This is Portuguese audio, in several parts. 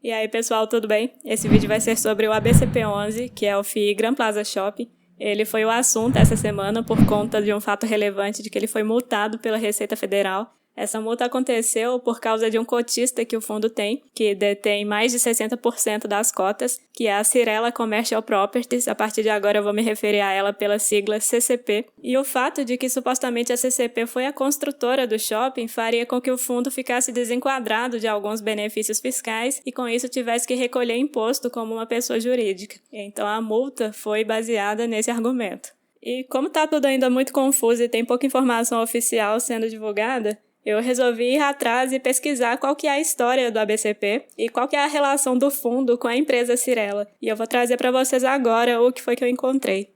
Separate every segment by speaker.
Speaker 1: E aí pessoal, tudo bem? Esse vídeo vai ser sobre o ABCP11, que é o FII Gran Plaza Shopping. Ele foi o assunto essa semana por conta de um fato relevante de que ele foi multado pela Receita Federal. Essa multa aconteceu por causa de um cotista que o fundo tem, que detém mais de 60% das cotas, que é a Cyrela Commercial Properties. A partir de agora eu vou me referir a ela pela sigla CCP. E o fato de que supostamente a CCP foi a construtora do shopping faria com que o fundo ficasse desenquadrado de alguns benefícios fiscais e com isso tivesse que recolher imposto como uma pessoa jurídica. Então a multa foi baseada nesse argumento. E como está tudo ainda muito confuso e tem pouca informação oficial sendo divulgada, eu resolvi ir atrás e pesquisar qual que é a história do ABCP e qual que é a relação do fundo com a empresa Cyrela. E eu vou trazer para vocês agora o que foi que eu encontrei.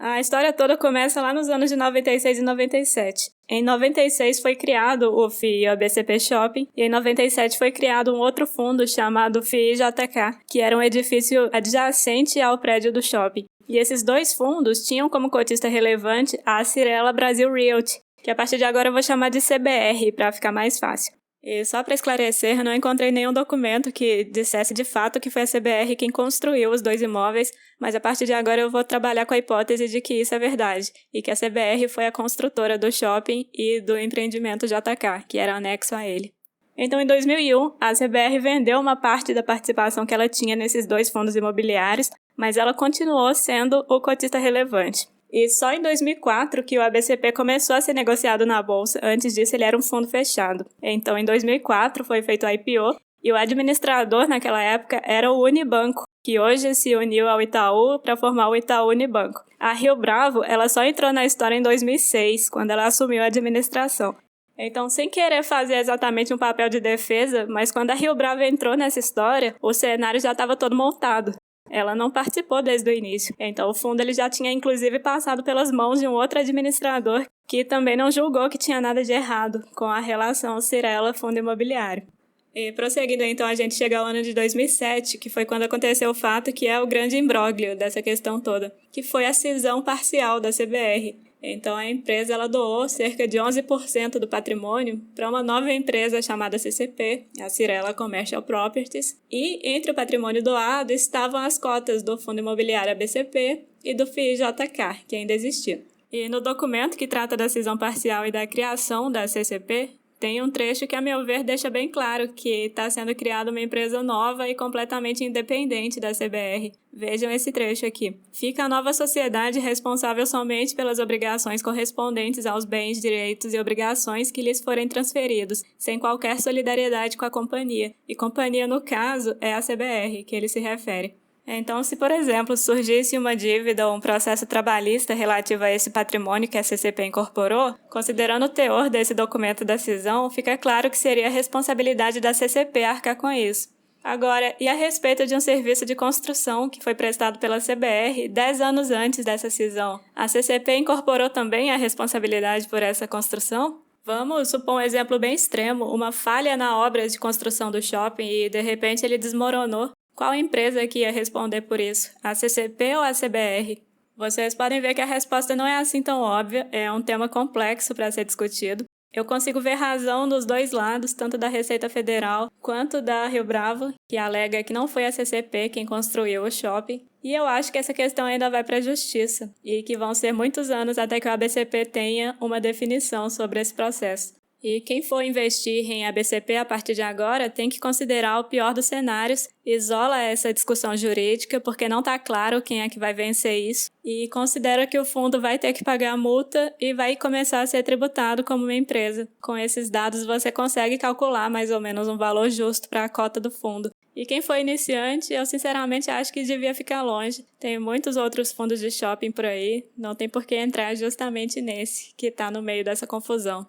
Speaker 1: A história toda começa lá nos anos de 96 e 97. Em 96 foi criado o FII ABCP Shopping e em 97 foi criado um outro fundo chamado FII JK, que era um edifício adjacente ao prédio do shopping. E esses dois fundos tinham como cotista relevante a Cyrela Brasil Realty, que a partir de agora eu vou chamar de CBR para ficar mais fácil. E só para esclarecer, não encontrei nenhum documento que dissesse de fato que foi a CBR quem construiu os dois imóveis, mas a partir de agora eu vou trabalhar com a hipótese de que isso é verdade, e que a CBR foi a construtora do shopping e do empreendimento JK, que era anexo a ele. Então, em 2001, a CBR vendeu uma parte da participação que ela tinha nesses dois fundos imobiliários, mas ela continuou sendo o cotista relevante. E só em 2004 que o ABCP começou a ser negociado na bolsa. Antes disso, ele era um fundo fechado. Então, em 2004 foi feito o IPO e o administrador naquela época era o Unibanco, que hoje se uniu ao Itaú para formar o Itaú Unibanco. A Rio Bravo, ela só entrou na história em 2006, quando ela assumiu a administração. Então, sem querer fazer exatamente um papel de defesa, mas quando a Rio Bravo entrou nessa história, o cenário já estava todo montado. Ela não participou desde o início. Então, o fundo ele já tinha, inclusive, passado pelas mãos de um outro administrador que também não julgou que tinha nada de errado com a relação Cyrela-fundo imobiliário. E prosseguindo, então, a gente chega ao ano de 2007, que foi quando aconteceu o fato que é o grande imbróglio dessa questão toda, que foi a cisão parcial da CBR. Então, a empresa ela doou cerca de 11% do patrimônio para uma nova empresa chamada CCP, a Cyrela Commercial Properties, e entre o patrimônio doado estavam as cotas do Fundo Imobiliário ABCP e do FII JK, que ainda existia. E no documento que trata da cisão parcial e da criação da CCP, tem um trecho que, a meu ver, deixa bem claro que está sendo criada uma empresa nova e completamente independente da CBR. Vejam esse trecho aqui. Fica a nova sociedade responsável somente pelas obrigações correspondentes aos bens, direitos e obrigações que lhes forem transferidos, sem qualquer solidariedade com a companhia. E companhia, no caso, é a CBR, que ele se refere. Então, se, por exemplo, surgisse uma dívida ou um processo trabalhista relativo a esse patrimônio que a CCP incorporou, considerando o teor desse documento da cisão, fica claro que seria a responsabilidade da CCP arcar com isso. Agora, e a respeito de um serviço de construção que foi prestado pela CBR 10 anos antes dessa cisão? A CCP incorporou também a responsabilidade por essa construção? Vamos supor um exemplo bem extremo, uma falha na obra de construção do shopping e, de repente, ele desmoronou. Qual empresa que ia responder por isso? A CCP ou a CBR? Vocês podem ver que a resposta não é assim tão óbvia, é um tema complexo para ser discutido. Eu consigo ver razão dos dois lados, tanto da Receita Federal quanto da Rio Bravo, que alega que não foi a CCP quem construiu o shopping. E eu acho que essa questão ainda vai para a Justiça, e que vão ser muitos anos até que o ABCP tenha uma definição sobre esse processo. E quem for investir em ABCP a partir de agora tem que considerar o pior dos cenários, isola essa discussão jurídica porque não está claro quem é que vai vencer isso e considera que o fundo vai ter que pagar a multa e vai começar a ser tributado como uma empresa. Com esses dados você consegue calcular mais ou menos um valor justo para a cota do fundo. E quem for iniciante, eu sinceramente acho que devia ficar longe. Tem muitos outros fundos de shopping por aí, não tem por que entrar justamente nesse que está no meio dessa confusão.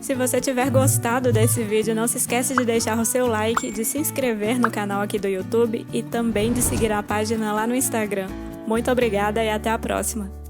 Speaker 1: Se você tiver gostado desse vídeo, não se esqueça de deixar o seu like, de se inscrever no canal aqui do YouTube e também de seguir a página lá no Instagram. Muito obrigada e até a próxima!